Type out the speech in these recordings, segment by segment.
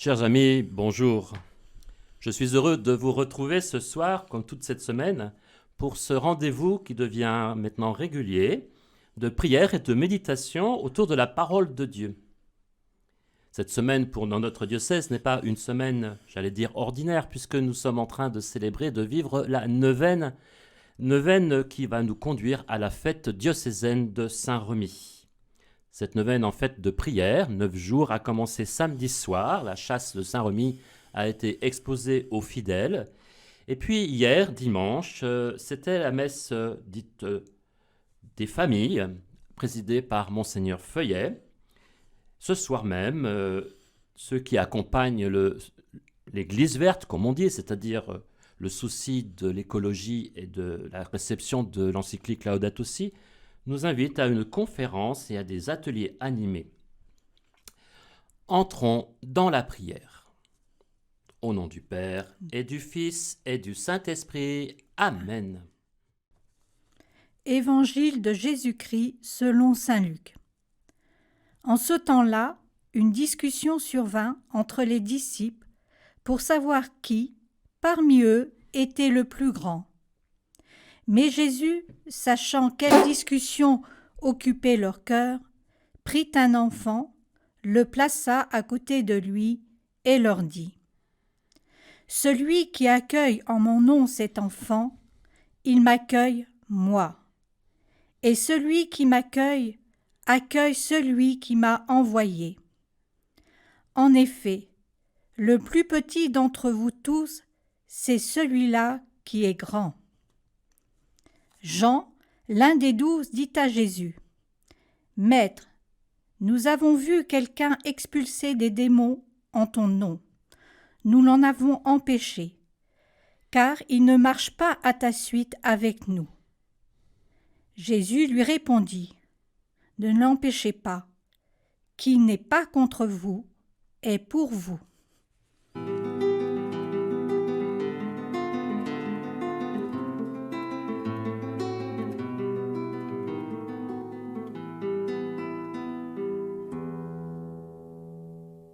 Chers amis, bonjour. Je suis heureux de vous retrouver ce soir, comme toute cette semaine, pour ce rendez-vous qui devient maintenant régulier, de prière et de méditation autour de la parole de Dieu. Cette semaine, dans notre diocèse, n'est pas une semaine, j'allais dire, ordinaire, puisque nous sommes en train de célébrer, de vivre la neuvaine qui va nous conduire à la fête diocésaine de Saint-Remy. Cette neuvaine en fête de prière, 9 jours, a commencé samedi soir. La chasse de Saint-Remy a été exposée aux fidèles. Et puis hier, dimanche, c'était la messe dite des familles, présidée par Monseigneur Feuillet. Ce soir même, ceux qui accompagnent l'Église verte, comme on dit, c'est-à-dire le souci de l'écologie et de la réception de l'encyclique Laudato Si', nous invitent à une conférence et à des ateliers animés. Entrons dans la prière. Au nom du Père, et du Fils, et du Saint-Esprit. Amen. Évangile de Jésus-Christ selon saint Luc. En ce temps-là, une discussion survint entre les disciples pour savoir qui, parmi eux, était le plus grand. Mais Jésus, sachant quelle discussion occupait leur cœur, prit un enfant, le plaça à côté de lui et leur dit : « Celui qui accueille en mon nom cet enfant, il m'accueille moi. Et celui qui m'accueille, accueille celui qui m'a envoyé. En effet, le plus petit d'entre vous tous, c'est celui-là qui est grand. » Jean, l'un des 12, dit à Jésus : « Maître, nous avons vu quelqu'un expulser des démons en ton nom. Nous l'en avons empêché, car il ne marche pas à ta suite avec nous. » Jésus lui répondit : « Ne l'empêchez pas. Qui n'est pas contre vous est pour vous. »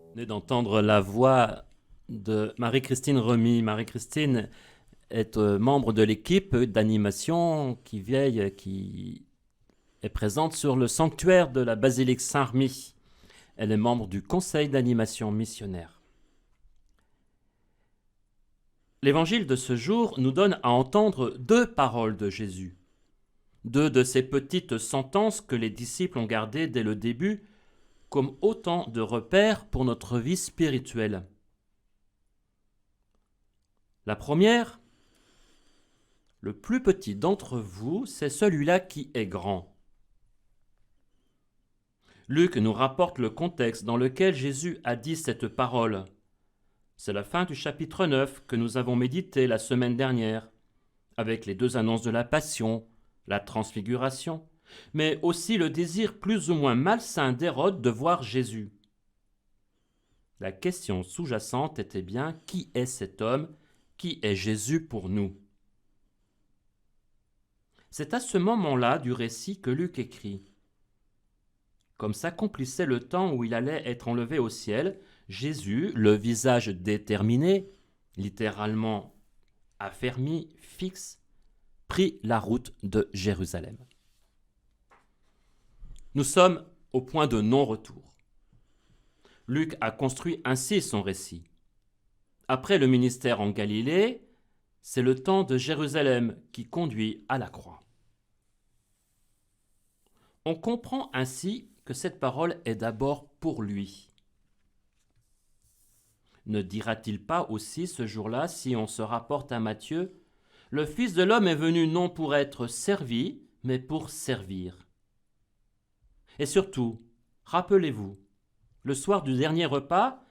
Vous venez d'entendre la voix de Marie-Christine Remy. Marie-Christine est membre de l'équipe d'animation qui est présente sur le sanctuaire de la basilique Saint-Remy. Elle est membre du conseil d'animation missionnaire. L'évangile de ce jour nous donne à entendre 2 paroles de Jésus. 2 de ces petites sentences que les disciples ont gardées dès le début comme autant de repères pour notre vie spirituelle. La première, le plus petit d'entre vous, c'est celui-là qui est grand. Luc nous rapporte le contexte dans lequel Jésus a dit cette parole. C'est la fin du chapitre 9 que nous avons médité la semaine dernière, avec les 2 annonces de la Passion, la Transfiguration, mais aussi le désir plus ou moins malsain d'Hérode de voir Jésus. La question sous-jacente était bien : qui est cet homme ? Qui est Jésus pour nous ? C'est à ce moment-là du récit que Luc écrit : comme s'accomplissait le temps où il allait être enlevé au ciel, Jésus, le visage déterminé, littéralement affermi, fixe, prit la route de Jérusalem. Nous sommes au point de non-retour. Luc a construit ainsi son récit. Après le ministère en Galilée, c'est le temps de Jérusalem qui conduit à la croix. On comprend ainsi que cette parole est d'abord pour lui. Ne dira-t-il pas aussi ce jour-là, si on se rapporte à Matthieu : « Le Fils de l'homme est venu non pour être servi, mais pour servir. » Et surtout, rappelez-vous, le soir du dernier repas,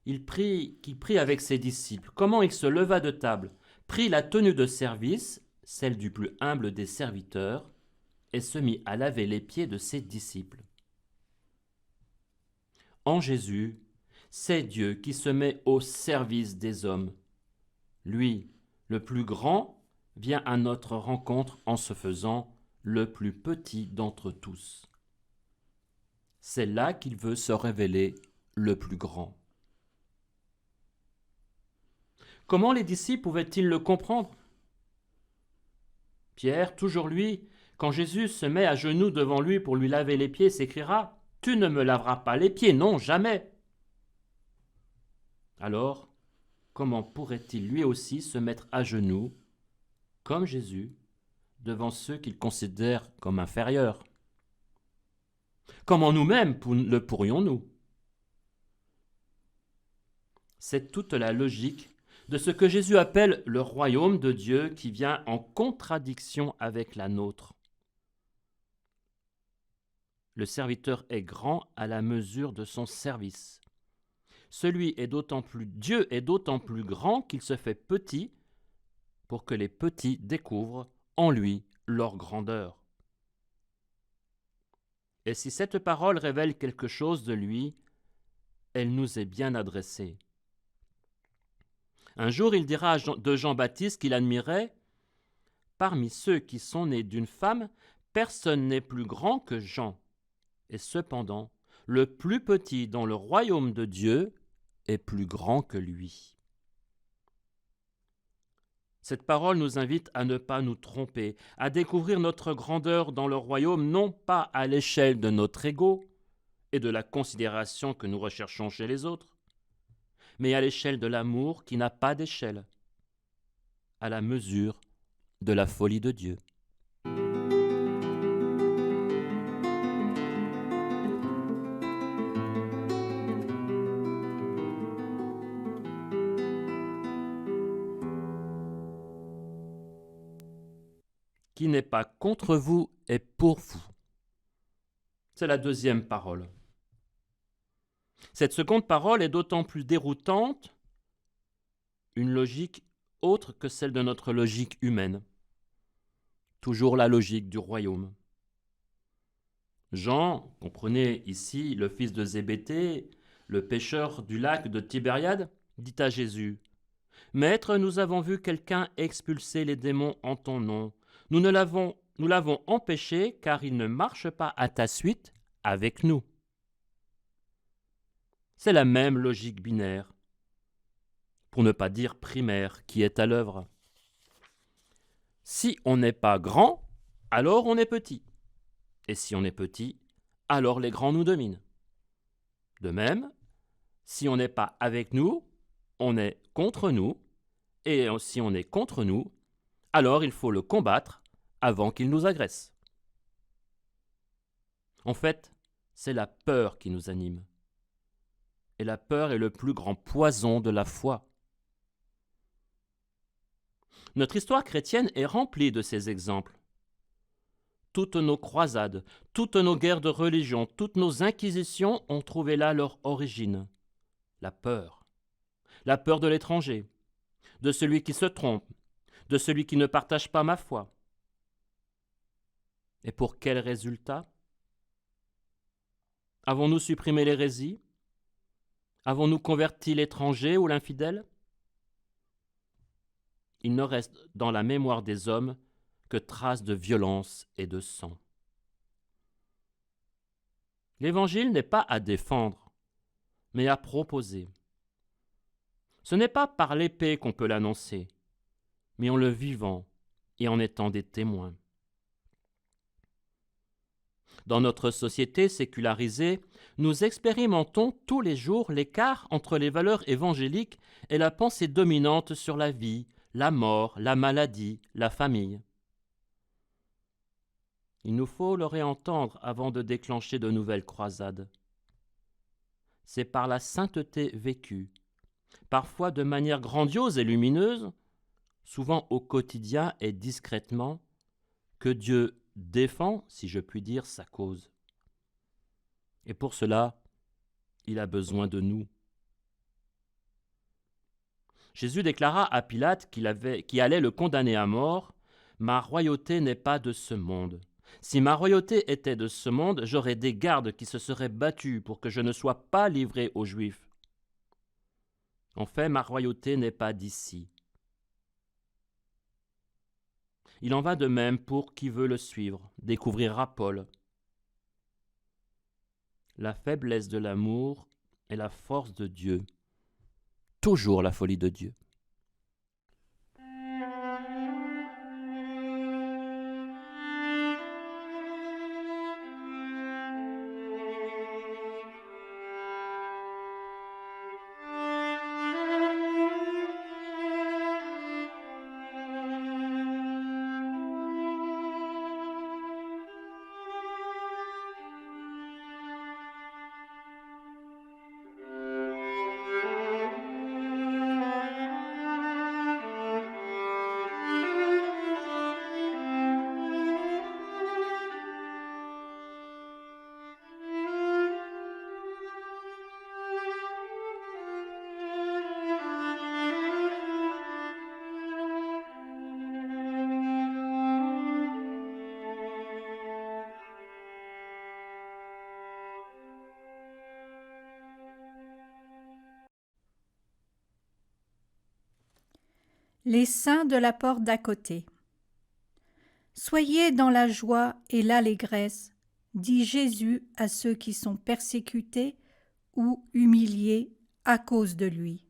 qu'il prit avec ses disciples, comment il se leva de table, prit la tenue de service, celle du plus humble des serviteurs, et se mit à laver les pieds de ses disciples. En Jésus, c'est Dieu qui se met au service des hommes. Lui, le plus grand, vient à notre rencontre en se faisant le plus petit d'entre tous. C'est là qu'il veut se révéler le plus grand. Comment les disciples pouvaient-ils le comprendre? Pierre, toujours lui, quand Jésus se met à genoux devant lui pour lui laver les pieds, s'écriera « Tu ne me laveras pas les pieds, non, jamais !» Alors, comment pourrait-il lui aussi se mettre à genoux, comme Jésus, devant ceux qu'il considère comme inférieurs? Comment nous-mêmes le pourrions-nous? C'est toute la logique de ce que Jésus appelle le royaume de Dieu qui vient en contradiction avec la nôtre. Le serviteur est grand à la mesure de son service. Dieu est d'autant plus grand qu'il se fait petit pour que les petits découvrent en lui leur grandeur. Et si cette parole révèle quelque chose de lui, elle nous est bien adressée. Un jour, il dira de Jean-Baptiste qu'il admirait « Parmi ceux qui sont nés d'une femme, personne n'est plus grand que Jean. Et cependant, le plus petit dans le royaume de Dieu est plus grand que lui. » Cette parole nous invite à ne pas nous tromper, à découvrir notre grandeur dans le royaume, non pas à l'échelle de notre ego et de la considération que nous recherchons chez les autres, mais à l'échelle de l'amour qui n'a pas d'échelle, à la mesure de la folie de Dieu. Qui n'est pas contre vous est pour vous. C'est la deuxième parole. Cette seconde parole est d'autant plus déroutante, une logique autre que celle de notre logique humaine. Toujours la logique du royaume. Jean, comprenez ici le fils de Zébédée, le pêcheur du lac de Tibériade, dit à Jésus « Maître, nous avons vu quelqu'un expulser les démons en ton nom. Nous l'avons empêché car il ne marche pas à ta suite avec nous. » C'est la même logique binaire, pour ne pas dire primaire, qui est à l'œuvre. Si on n'est pas grand, alors on est petit. Et si on est petit, alors les grands nous dominent. De même, si on n'est pas avec nous, on est contre nous. Et si on est contre nous, alors il faut le combattre avant qu'il nous agresse. En fait, c'est la peur qui nous anime. Et la peur est le plus grand poison de la foi. Notre histoire chrétienne est remplie de ces exemples. Toutes nos croisades, toutes nos guerres de religion, toutes nos inquisitions ont trouvé là leur origine. La peur. La peur de l'étranger, de celui qui se trompe, de celui qui ne partage pas ma foi. Et pour quel résultat? Avons-nous supprimé l'hérésie? Avons-nous converti l'étranger ou l'infidèle? Il ne reste dans la mémoire des hommes que traces de violence et de sang. L'Évangile n'est pas à défendre, mais à proposer. Ce n'est pas par l'épée qu'on peut l'annoncer, mais en le vivant et en étant des témoins. Dans notre société sécularisée, nous expérimentons tous les jours l'écart entre les valeurs évangéliques et la pensée dominante sur la vie, la mort, la maladie, la famille. Il nous faut le réentendre avant de déclencher de nouvelles croisades. C'est par la sainteté vécue, parfois de manière grandiose et lumineuse, souvent au quotidien et discrètement, que Dieu défend, si je puis dire, sa cause. Et pour cela, il a besoin de nous. Jésus déclara à Pilate qui allait le condamner à mort, « Ma royauté n'est pas de ce monde. Si ma royauté était de ce monde, j'aurais des gardes qui se seraient battus pour que je ne sois pas livré aux Juifs. En fait, ma royauté n'est pas d'ici. » Il en va de même pour qui veut le suivre, découvrira Paul. La faiblesse de l'amour est la force de Dieu, toujours la folie de Dieu. Les saints de la porte d'à côté. Soyez dans la joie et l'allégresse, dit Jésus à ceux qui sont persécutés ou humiliés à cause de lui.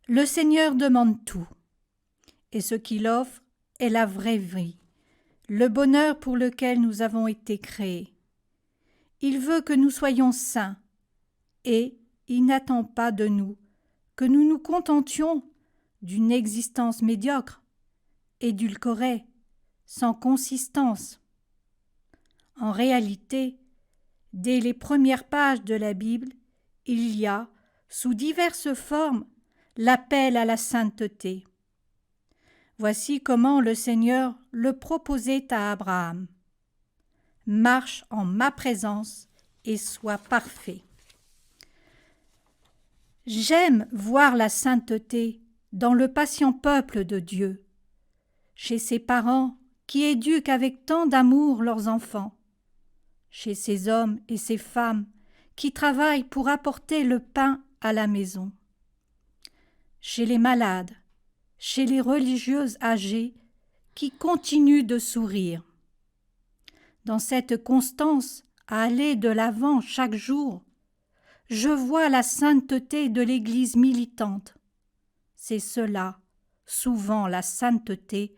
Le Seigneur demande tout, et ce qu'il offre est la vraie vie, le bonheur pour lequel nous avons été créés. Il veut que nous soyons saints, et il n'attend pas de nous que nous nous contentions d'une existence médiocre, édulcorée, sans consistance. En réalité, dès les premières pages de la Bible, il y a, sous diverses formes, l'appel à la sainteté. Voici comment le Seigneur le proposait à Abraham. « Marche en ma présence et sois parfait. » J'aime voir la sainteté dans le patient peuple de Dieu, chez ses parents qui éduquent avec tant d'amour leurs enfants, chez ces hommes et ces femmes qui travaillent pour apporter le pain à la maison, chez les malades, chez les religieuses âgées qui continuent de sourire. Dans cette constance à aller de l'avant chaque jour, je vois la sainteté de l'Église militante. C'est cela, souvent la sainteté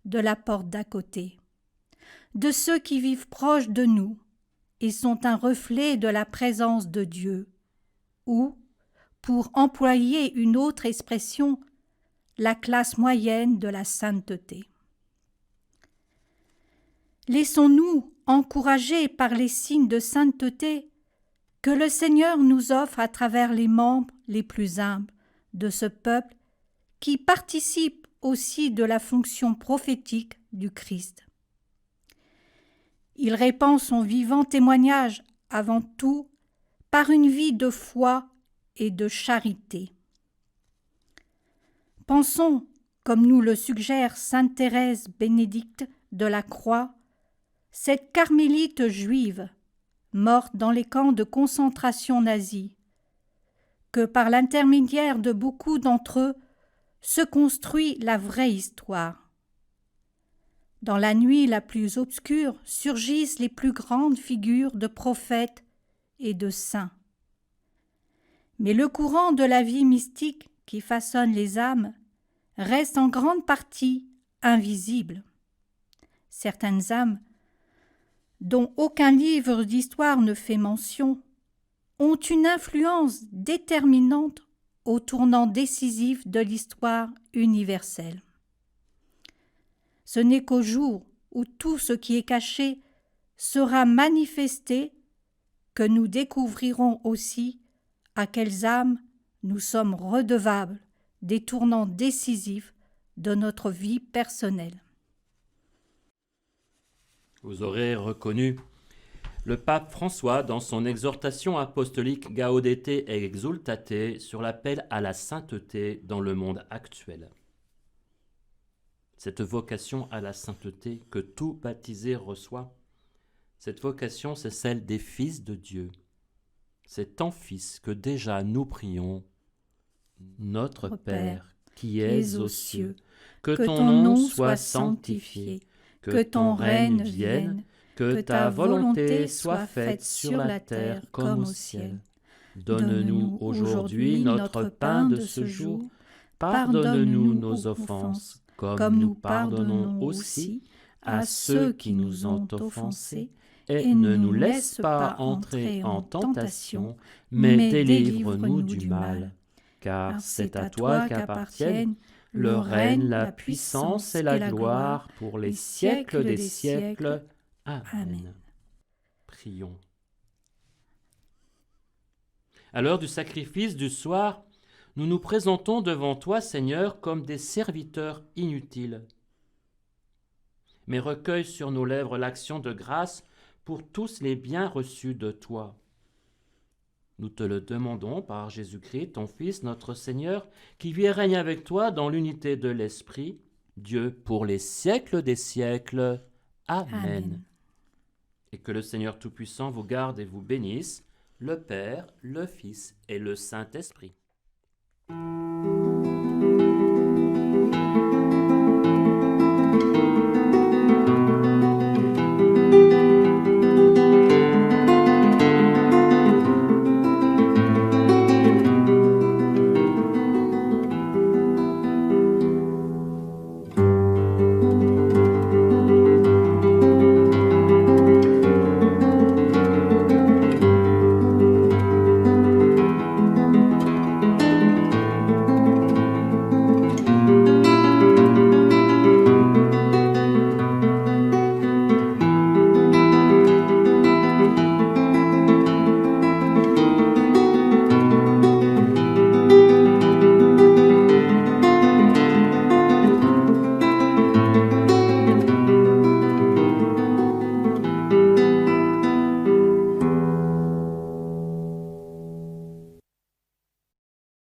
de la porte d'à côté, de ceux qui vivent proches de nous et sont un reflet de la présence de Dieu, ou, pour employer une autre expression, la classe moyenne de la sainteté. Laissons-nous encourager par les signes de sainteté que le Seigneur nous offre à travers les membres les plus humbles de ce peuple qui participe aussi de la fonction prophétique du Christ. Il répand son vivant témoignage avant tout par une vie de foi et de charité. Pensons, comme nous le suggère sainte Thérèse Bénédicte de la Croix, cette carmélite juive, morte dans les camps de concentration nazis, que par l'intermédiaire de beaucoup d'entre eux se construit la vraie histoire. Dans la nuit la plus obscure surgissent les plus grandes figures de prophètes et de saints. Mais le courant de la vie mystique qui façonne les âmes reste en grande partie invisible. Certaines âmes, dont aucun livre d'histoire ne fait mention, ont une influence déterminante au tournant décisif de l'histoire universelle. Ce n'est qu'au jour où tout ce qui est caché sera manifesté que nous découvrirons aussi à quelles âmes nous sommes redevables des tournants décisifs de notre vie personnelle. Vous aurez reconnu le pape François dans son exhortation apostolique Gaudete et Exultate sur l'appel à la sainteté dans le monde actuel. Cette vocation à la sainteté que tout baptisé reçoit, cette vocation, c'est celle des fils de Dieu. C'est en Fils que déjà nous prions. Notre Père, qui es aux cieux, que ton nom soit sanctifié, que ton règne vienne, que ta volonté soit faite sur la terre comme au ciel. Donne-nous aujourd'hui notre pain de ce jour. Pardonne-nous nos offenses, comme nous pardonnons aussi à ceux qui nous ont offensés. Et ne nous laisse pas entrer en tentation, mais délivre-nous du mal. Car c'est à toi qu'appartiennent le règne, la puissance et la gloire pour les siècles des siècles. Amen. Prions. À l'heure du sacrifice du soir, nous nous présentons devant toi, Seigneur, comme des serviteurs inutiles. Mais recueille sur nos lèvres l'action de grâce pour tous les biens reçus de toi. Nous te le demandons par Jésus-Christ, ton Fils, notre Seigneur, qui vit et règne avec toi dans l'unité de l'Esprit, Dieu pour les siècles des siècles. Amen. Amen. Et que le Seigneur Tout-Puissant vous garde et vous bénisse, le Père, le Fils et le Saint-Esprit.